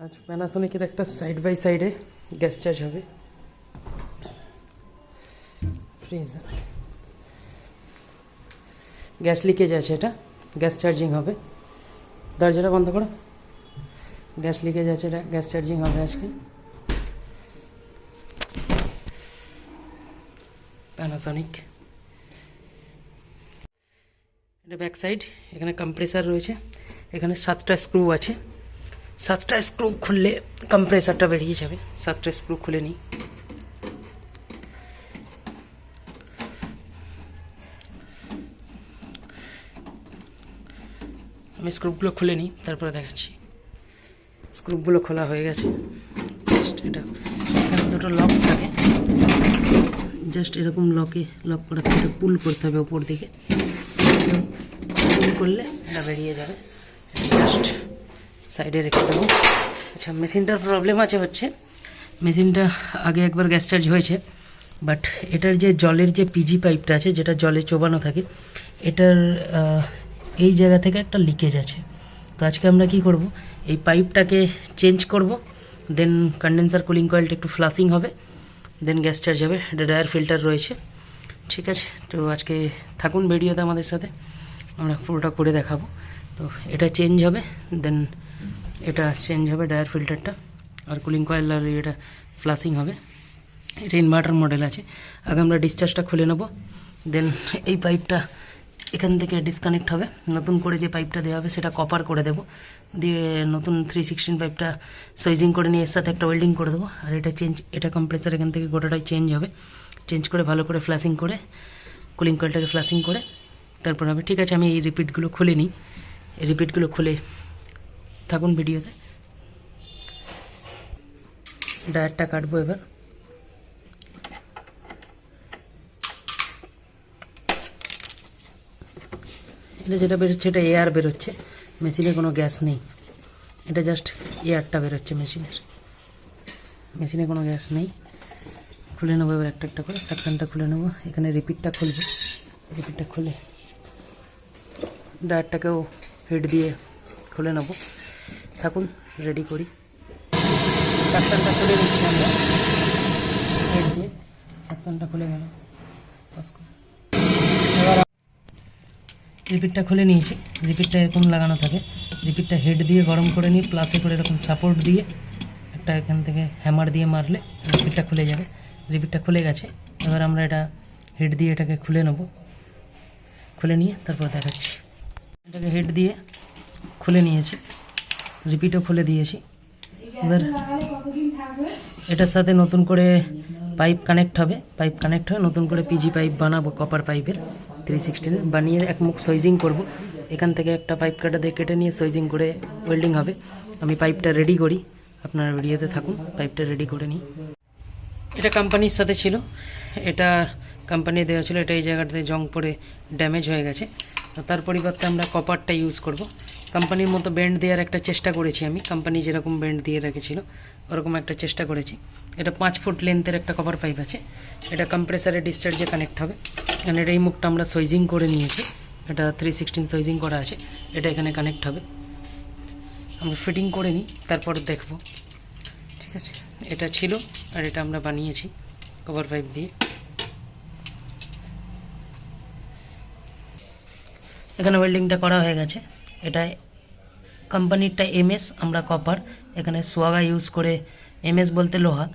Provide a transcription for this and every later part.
আজ প্যানাসোনিকের একটা side by সাইডে গ্যাস চার্জ হবে। ফ্রিজার গ্যাস লিকেজ আছে, এটা গ্যাস চার্জিং হবে। দরজাটা বন্ধ করো। গ্যাস লিকেজ আছে, এটা গ্যাস চার্জিং হবে আজকে। প্যানাসোনিক, এটা ব্যাক সাইড। এখানে কম্প্রেসার রয়েছে, এখানে 7টা স্ক্রু আছে। 7টা স্ক্রু খুললে কম্প্রেসারটা বেরিয়ে যাবে। 7টা স্ক্রু খুলে নিই। আমি স্ক্রুগুলো খুলে নিই, তারপরে দেখাচ্ছি। স্ক্রুগুলো খোলা হয়ে গেছে। এটা এখানে দুটো লক থাকে, জাস্ট এরকম লক করা থাকে। এটা পুল করতে হবে উপর দিকে, পুল করলে এটা বেরিয়ে যাবে। জাস্ট সাইডে রেখে দেবো। আচ্ছা, মেশিনটার প্রবলেম হচ্ছে মেশিনটা আগে একবার গ্যাস চার্জ হয়েছে, বাট এটার যে জলের যে পিজি পাইপটা আছে, যেটা জলে চোবানো থাকে, এটার এই জায়গা থেকে একটা লিকেজ আছে। তো আজকে আমরা কি করব, এই পাইপটাকে চেঞ্জ করব, দেন কন্ডেন্সার কুলিং কয়েলটা একটু ফ্লাশিং হবে, দেন গ্যাস চার্জ হবে। এটা ড্রায়ার ফিল্টার রয়েছে, ঠিক আছে। তো আজকে থাকুন ভিডিওতে আমাদের সাথে, আমরা পুরোটা করে দেখাবো। তো এটা চেঞ্জ হবে, দেন এটা চেঞ্জ হবে ড্রায়ার ফিল্টারটা, আর কুলিং কয়েল আর এটা ফ্লাশিং হবে। এটা ইনভার্টার মডেল আছে। আগে আমরা ডিসচার্জটা খুলে নেব, দেন এই পাইপটা এখান থেকে ডিসকানেক্ট হবে। নতুন করে যে পাইপটা দেওয়া হবে সেটা কপার করে দেবো, দিয়ে নতুন 316 পাইপটা সাইজিং করে নিয়ে এর সাথে একটা ওয়েল্ডিং করে দেবো। আর এটা কম্প্রেসার এখান থেকে গোটাটাই চেঞ্জ হবে। চেঞ্জ করে ভালো করে ফ্লাশিং করে কুলিং কয়েলটাকে ফ্লাশিং করে তারপর হবে, ঠিক আছে। আমি এই রিপিটগুলো খুলে নিই। এই রিপিটগুলো খুলে থাকুন ভিডিওতে। ডায়ারটা কাটবো এবার। এটা যেটা বেরোচ্ছে এটা এয়ার বেরোচ্ছে, মেশিনে কোনো গ্যাস নেই। এটা জাস্ট এয়ারটা বেরোচ্ছে মেশিনে কোনো গ্যাস নেই। খুলে নেবো এবার একটা একটা করে। সাকশনটা খুলে নেবো। এখানে রিপিটটা খুলবো। রিপিটটা খুলে ডায়ারটাকেও হেড দিয়ে খুলে নেবো। থাকুন, রেডি করি। সাকশনটা খুলে নিচ্ছি আমরা হেড দিয়ে। সাকশনটা খুলে গেল। এবার রিপিটটা খুলে নিয়েছি। রিপিটটা এরকম লাগানো থাকে। রিপিটটা হেড দিয়ে গরম করে নিয়ে প্লাসে করে এরকম সাপোর্ট দিয়ে একটা এখান থেকে হ্যামার দিয়ে মারলে রিপিটটা খুলে যাবে। রিপিটটা খুলে গেছে। এবার আমরা এটা হেড দিয়ে এটাকে খুলে নেব। খুলে নিয়ে তারপর দেখাচ্ছি। এটাকে হেড দিয়ে খুলে নিয়েছি, রিপিটও খুলে দিয়েছি। এবার এটার সাথে নতুন করে পাইপ কানেক্ট হবে। পাইপ কানেক্ট হয়ে নতুন করে পিজি পাইপ বানাবো, কপার পাইপের 316 বানিয়ে এক মুখ সাইজিং করব। এখান থেকে একটা পাইপ কাটা দিয়ে কেটে নিয়ে সাইজিং করে ওয়েল্ডিং হবে। আমি পাইপটা রেডি করি, আপনারা ভিডিওতে থাকুন। পাইপটা রেডি করে নিই। এটা কোম্পানির সাথে ছিল, এটা কোম্পানি দেওয়া ছিল। এটা এই জায়গাটাতে জং পড়ে ড্যামেজ হয়ে গেছে। তার পরিবর্তে আমরা কপারটা ইউজ করব। কোম্পানির মতো বেন্ড দেওয়ার একটা চেষ্টা করেছি আমি। কোম্পানি যেরকম বেন্ড দিয়ে রেখেছিল ওরকম একটা চেষ্টা করেছি। এটা 5 ফুট লেন্থের একটা কপার পাইপ আছে। এটা কম্প্রেসারে ডিসচার্জে কানেক্ট হবে। এখানে এই মুখটা আমরা সাইজিং করে নিয়েছি। এটা 316 সাইজিং করা আছে। এটা এখানে কানেক্ট হবে। আমরা ফিটিং করে নিই, তারপর দেখব, ঠিক আছে। এটা ছিল, আর এটা আমরা বানিয়েছি কভার পাইপ দিয়ে। এখানে ওয়েল্ডিংটা করা হয়ে গেছে। এটা কোম্পানিরটা এমএস, আমরা কপার। এখানে সোয়াগা ইউজ করে, এমএস বলতে লোহা,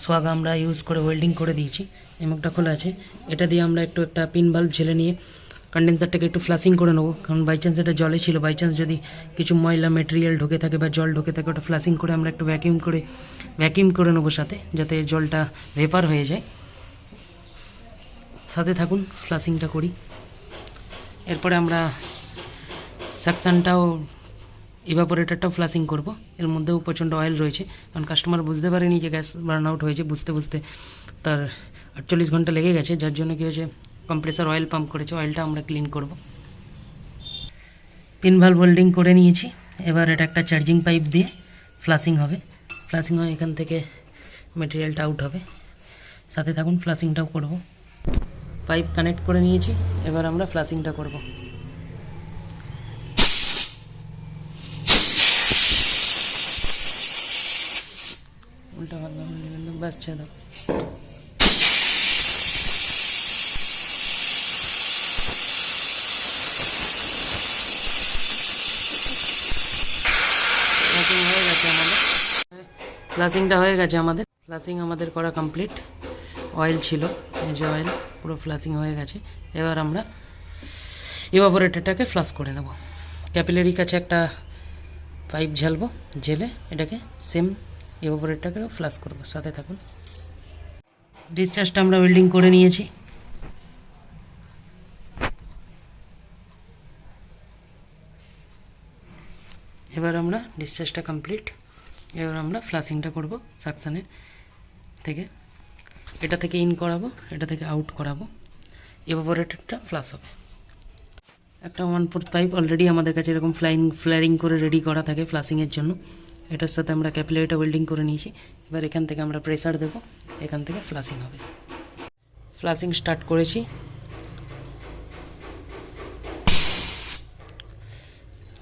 সোয়াগা আমরা ইউজ করে ওয়েল্ডিং করে দিয়েছি। এই মুখটা খোলা আছে। এটা দিয়ে আমরা একটা পিন বাল্ব ঝেলে নিয়ে কন্ডেন্সারটাকে একটু ফ্লাশিং করে নেবো। কারণ বাইচান্স এটা জলে ছিল, বাইচান্স যদি কিছু ময়লা মেটেরিয়াল ঢুকে থাকে বা জল ঢুকে থাকে, ওটা ফ্লাশিং করে আমরা একটু ভ্যাকিউম করে নেবো সাথে, যাতে জলটা ভেপার হয়ে যায়। সাথে থাকুন, ফ্লাশিংটা করি। এরপরে আমরা সাকশনটাও, ইভাপোরেটরটাও ফ্লাশিং করব। এর মধ্যেও প্রচণ্ড অয়েল রয়েছে, কারণ কাস্টমার বুঝতে পারেনি যে গ্যাস বার্ন আউট হয়েছে। বুঝতে তার 48 ঘন্টা লেগে গেছে, যার জন্য কী হয়েছে, কম্প্রেসার অয়েল পাম্প করেছে। অয়েলটা আমরা ক্লিন করব। পিন ভালভ ওয়েল্ডিং করে নিয়েছি। এবার এটা একটা চার্জিং পাইপ দিয়ে ফ্লাশিং হবে। ফ্লাশিং হয়ে এখান থেকে মেটেরিয়ালটা আউট হবে। সাথে থাকুন, ফ্লাশিংটাও করব। পাইপ কানেক্ট করে নিয়েছি, এবার আমরা ফ্লাশিংটা করব। এটা ব্যাস ছেড়ে দাও। ফ্লাসিংটা হয়ে গেছে আমাদের। ফ্লাসিং আমাদের করা কমপ্লিট। অয়েল ছিল, এই যে অয়েল পুরো ফ্লাসিং হয়ে গেছে। এবার আমরা ইভাপোরেটরটাকে ফ্লাশ করে নেব। ক্যাপিলারি কাছে একটা পাইপ ঝালবো, জেলে এটাকে সেম ইভাপোরেটরটাকেও ফ্লাশ করব। সাথে থাকুন। ডিসচার্জটা আমরা ওয়েল্ডিং করে নিয়েছি। এবার আমরা ডিসচার্জটা কমপ্লিট। এবার আমরা ফ্লাশিংটা করব সাকশানের থেকে। এটা থেকে ইন করাবো, এটা থেকে আউট করাবো, ইভাপোরেটরটা ফ্লাশ হবে। একটা 1/4 পাইপ অলরেডি আমাদের কাছে এরকম ফ্লারিং করে রেডি করা থাকে ফ্লাশিংয়ের জন্য। এটার সাথে আমরা ক্যাপিলারিটা ওয়েল্ডিং করে নিয়েছি। এবার এখান থেকে আমরা প্রেসার দেবো, এখান থেকে ফ্লাশিং হবে। ফ্লাশিং স্টার্ট করেছি।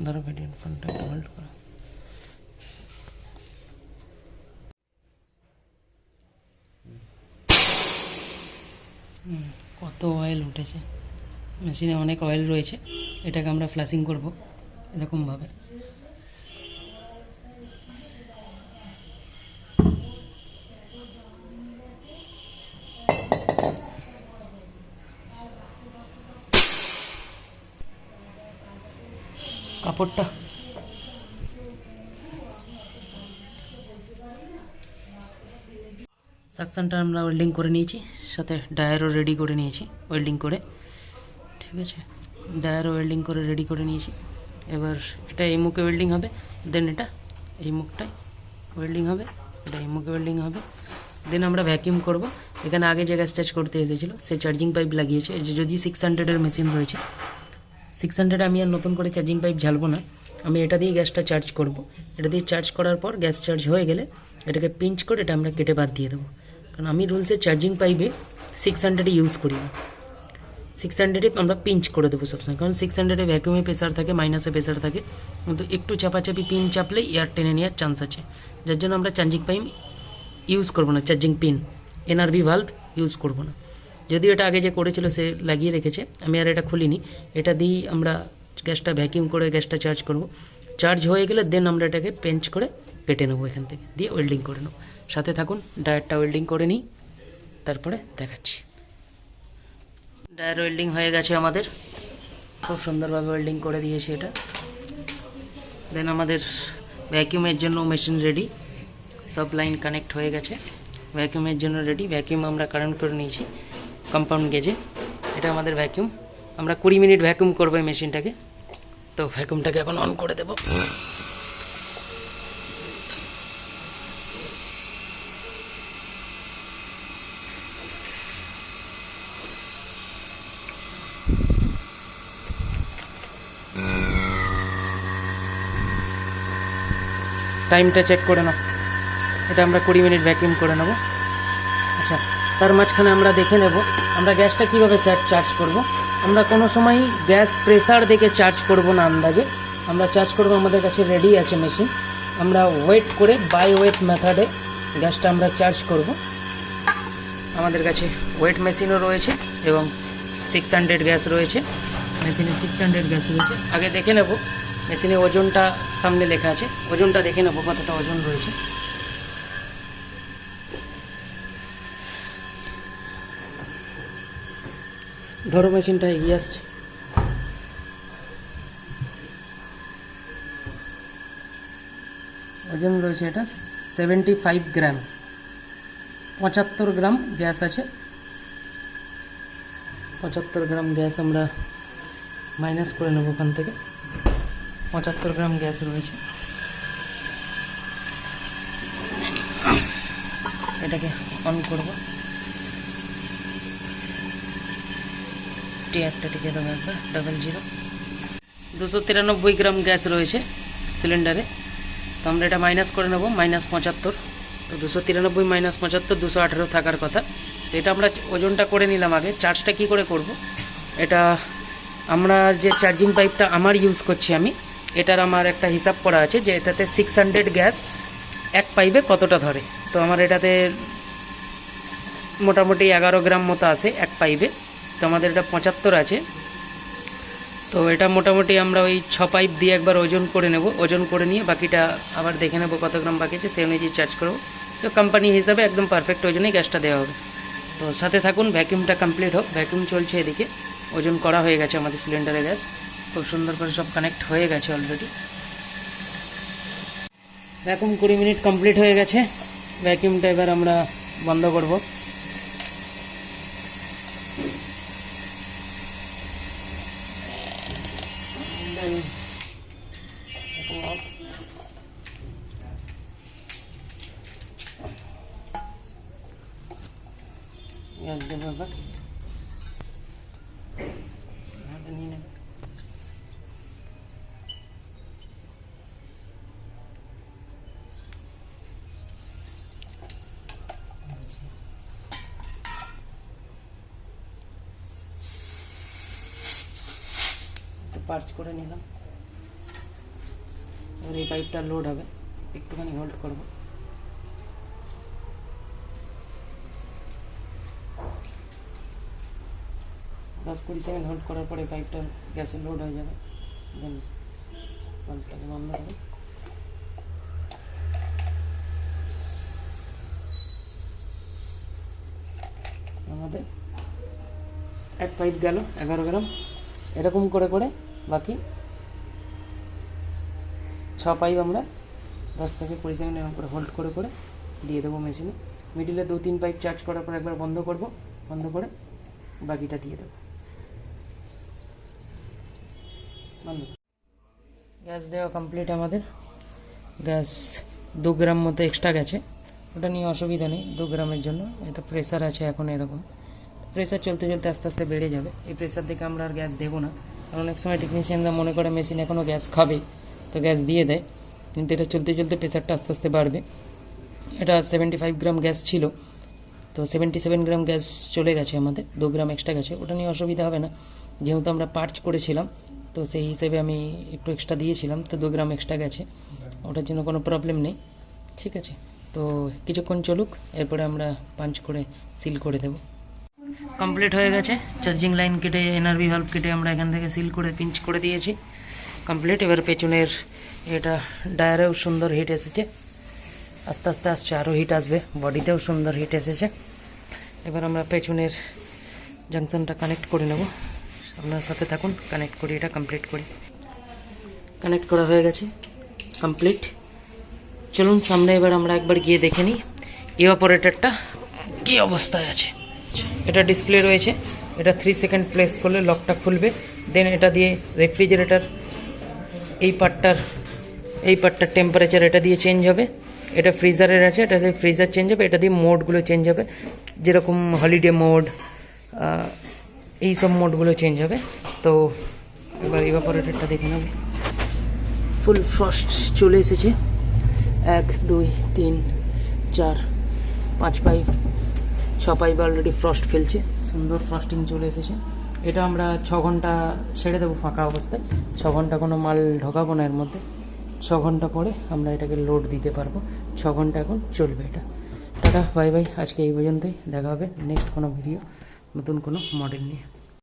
ধরো ভিডিও কন্ট্যাক্ট হোল্ড করো। কত অয়েল উঠেছে, মেশিনে অনেক অয়েল রয়েছে। এটাকে আমরা ফ্লাশিং করব এরকমভাবে। কাপড়টা সাকশনটা আমরা ওয়েল্ডিং করে নিয়েছি, সাথে ডায়ারও রেডি করে নিয়েছি ওয়েল্ডিং করে। ঠিক আছে, ডায়ারও ওয়েল্ডিং করে রেডি করে নিয়েছি। এবার এটা এই মুখে ওয়েল্ডিং হবে, দেন এটা এই মুখটায় ওয়েল্ডিং হবে, এটা এই মুখে ওয়েল্ডিং হবে। দেন আমরা ভ্যাকিউম করব। এখানে আগে যে গ্যাস চার্জ করতে এসেছিলো সে চার্জিং পাইপ লাগিয়েছে। যদি 600-এর মেশিন রয়েছে, 600 আমি আর নতুন করে চার্জিং পাইপ ঝালবো না, আমি এটা দিয়ে গ্যাসটা চার্জ করব। এটা দিয়ে চার্জ করার পর গ্যাস চার্জ হয়ে গেলে এটাকে পিঞ্চ করে এটা আমরা কেটে বাদ দিয়ে দেবো। কারণ আমি রুলসে চার্জিং পাইপে 600 ইউজ করি না, 600-এ আমরা পিঞ্চ করে দেবো সবসময়। কারণ 600-এ ভ্যাকুমে প্রেসার থাকে, মাইনাসে প্রেসার থাকে, কিন্তু একটু চাপাচাপি পিন চাপলে এয়ার টেনে নেওয়ার চান্স আছে। যার জন্য আমরা চার্জিং পাইপ ইউজ করবো না, charging pin NRV valve use করবো না। যদিও এটা আগে যে করেছিল সে লাগিয়ে রেখেছে, আমি আর এটা খুলিনি। এটা দিয়েই আমরা গ্যাসটা ভ্যাকিউম করে গ্যাসটা চার্জ করব। চার্জ হয়ে গেলে দেন আমরা এটাকে পেঞ্চ করে কেটে নেবো, এখান থেকে দিয়ে ওয়েল্ডিং করে নেবো। সাথে থাকুন, ডায়ারটা ওয়েল্ডিং করে নিই, তারপরে দেখাচ্ছি। ডায়ার ওয়েল্ডিং হয়ে গেছে আমাদের, খুব সুন্দরভাবে ওয়েল্ডিং করে দিয়েছি এটা। দেন আমাদের ভ্যাকিউমের জন্য মেশিন রেডি, সব লাইন কানেক্ট হয়ে গেছে, ভ্যাকিউমের জন্য রেডি। ভ্যাকিউম আমরা কানেক্ট করে নিয়েছি কম্পাউন্ড গেজে। এটা আমাদের ভ্যাকিউম, আমরা 20 মিনিট ভ্যাকিউম করবো এই মেশিনটাকে। তো ভ্যাকিউমটাকে এখন অন করে দেব। টাইমটা চেক করে নাও, এটা আমরা 20 মিনিট ভ্যাকিউম করে নেব। আচ্ছা, তার মাঝখানে আমরা দেখে নেব আমরা গ্যাসটা কীভাবে চার্জ করব। আমরা কোনো সময় গ্যাস প্রেসার দেখে চার্জ করব না আন্দাজে, আমরা চার্জ করব, আমাদের কাছে রেডি আছে মেশিন। আমরা ওয়েট করে বাই ওয়েট মেথডে গ্যাসটা আমরা চার্জ করব। আমাদের কাছে ওয়েট মেশিনও রয়েছে এবং 600 গ্যাস রয়েছে, মেশিনে 600 গ্যাস রয়েছে। আগে দেখে নেব মেশিনে ওজনটা, সামনে লেখা আছে, ওজনটা দেখে নেব কতটা ওজন রয়েছে। ধরো মেশিনটা এগিয়ে আসছে, ওজন রয়েছে এটা 75 গ্রাম, 75 গ্রাম গ্যাস আছে। 75 গ্রাম গ্যাস আমরা মাইনাস করে নেব ওখান থেকে। 75 গ্রাম গ্যাস রয়েছে। এটাকে অন করব, টিয়ারটা টিকে দেবো একবার, 00। 293 গ্রাম গ্যাস রয়েছে সিলিন্ডারে। তো আমরা এটা মাইনাস করে নেব, -75। তো 293 - 75 218 থাকার কথা। তো এটা আমরা ওজনটা করে নিলাম আগে। চার্জটা কি করে করব, এটা আমরা যে চার্জিং পাইপটা আমার ইউজ করছি আমি, এটার আমার একটা হিসাব করা আছে যে এটাতে 600 গ্যাস এক পাইপে কতটা ধরে। তো আমার এটাতে মোটামুটি 11 গ্রাম মতো আসে এক পাইপে। তো আমাদের এটা 75 আছে। তো এটা মোটামুটি আমরা ওই 6 পাইপ দিয়ে একবার ওজন করে নেব, ওজন করে নিয়ে বাকিটা আবার দেখে নেব কত গ্রাম বাকি আছে, সেই অনুযায়ী চার্জ করবো। তো কোম্পানি হিসাবে একদম পারফেক্ট ওজনেই গ্যাসটা দেওয়া হবে। তো সাথে থাকুন, ভ্যাকিউমটা কমপ্লিট হোক। ভ্যাকিউম চলছে এদিকে, ওজন করা হয়ে গেছে আমাদের সিলিন্ডারে গ্যাস, খুব সুন্দর করে সব কানেক্ট হয়ে গেছে অলরেডি। ভ্যাকুম 20 মিনিট কমপ্লিট হয়ে গেছে। ভ্যাকিউমটা এবার আমরা বন্ধ করব। গ্যাস দেবো এবার, নিয়ে নেব। পার্চ করে নিলাম। এবার এই পাইপটা লোড হবে, একটুখানি হোল্ড করব। দশ 20 সেকেন্ড হোল্ড করার পরে পাইপটা গ্যাসে লোড হয়ে যাবে। দেন পাইপটাকে বন্ধ করে আমাদের এক পাইপ গেল 11 গ্রাম। এরকম করে করে বাকি 6 পাইপ আমরা 10 থেকে 20 সেকেন্ড এরকম করে হোল্ড করে করে দিয়ে দেবো মেশিনে। মিডিলে 2-3 পাইপ চার্জ করার পর একবার বন্ধ করব, বন্ধ করে বাকিটা দিয়ে দেবো। বন্ধ। গ্যাস দেওয়া কমপ্লিট আমাদের। গ্যাস 2 গ্রাম মতো এক্সট্রা গেছে, ওটা নিয়ে অসুবিধা নেই। 2 গ্রামের জন্য এটা প্রেসার আছে এখন, এরকম প্রেসার চলতে চলতে আস্তে আস্তে বেড়ে যাবে। এই প্রেসার দেখে আমরা আর গ্যাস দেবো না, কারণ অনেক সময় টেকনিশিয়ানরা মনে করে মেশিন এখনও গ্যাস খাবে, তো গ্যাস দিয়ে দেয়। কিন্তু এটা চলতে চলতে প্রেসারটা আস্তে আস্তে বাড়বে। এটা 75 গ্রাম গ্যাস ছিল, তো 77 গ্রাম গ্যাস চলে গেছে আমাদের, 2 গ্রাম এক্সট্রা গেছে। ওটা নিয়ে অসুবিধা হবে না, যেহেতু আমরা পার্চ করেছিলাম, তো সেই হিসেবে আমি একটু এক্সট্রা দিয়েছিলাম, তো 2 গ্রাম এক্সট্রা গেছে, ওটার জন্য কোনো প্রবলেম নেই। ঠিক আছে, তো কিছুক্ষণ চলুক, এরপরে আমরা পাঞ্চ করে সিল করে দেব। কমপ্লিট হয়ে গেছে। চার্জিং লাইন কেটে, এনআরভি ভাল্ব কেটে আমরা এখান থেকে সিল করে পিঞ্চ করে দিয়েছি, কমপ্লিট। এবার পেছনের এটা ডায়ারেও সুন্দর হিট এসেছে, আস্তে আস্তে আসছে, আরও হিট আসবে। বডিতেও সুন্দর হিট এসেছে। এবার আমরা পেছনের জাংশনটা কানেক্ট করে নেব। আপনার সাথে থাকুন, কানেক্ট করি, এটা কমপ্লিট করি। কানেক্ট করা হয়ে গেছে, কমপ্লিট। চলুন সামনে এবার আমরা একবার গিয়ে দেখে নিই ইভাপোরেটরটা কী অবস্থায় আছে। এটা ডিসপ্লে রয়েছে, এটা 3 সেকেন্ড প্রেস করলে লকটা খুলবে। দেন এটা দিয়ে রেফ্রিজারেটর এই পার্টটার টেম্পারেচার এটা দিয়ে চেঞ্জ হবে। এটা ফ্রিজারের আছে, এটা দিয়ে ফ্রিজার চেঞ্জ হবে। এটা দিয়ে মোডগুলো চেঞ্জ হবে, যেরকম হলিডে মোড, এই সব মোডগুলো চেঞ্জ হবে। তো এবার ইভাপোরেটরটা দেখে নেব। ফুল ফ্রস্ট চলে এসেছে, 1 2 3 4 5 পাইপ, 6 পাইপ অলরেডি ফ্রস্ট ফেলছে, সুন্দর ফ্রস্টিং চলে এসেছে। এটা আমরা 6 ঘন্টা ছেড়ে দেবো ফাঁকা অবস্থায়। 6 ঘন্টা কোনো মাল ঢোকাবো না এর মধ্যে। 6 ঘন্টা পরে আমরা এটাকে লোড দিতে পারবো। 6 ঘন্টা এখন চলবে এটা। Tata, bye bye. আজকে এই পর্যন্তই, দেখা হবে নেক্সট কোনো ভিডিও, নতুন কোনো মডেল নিয়ে।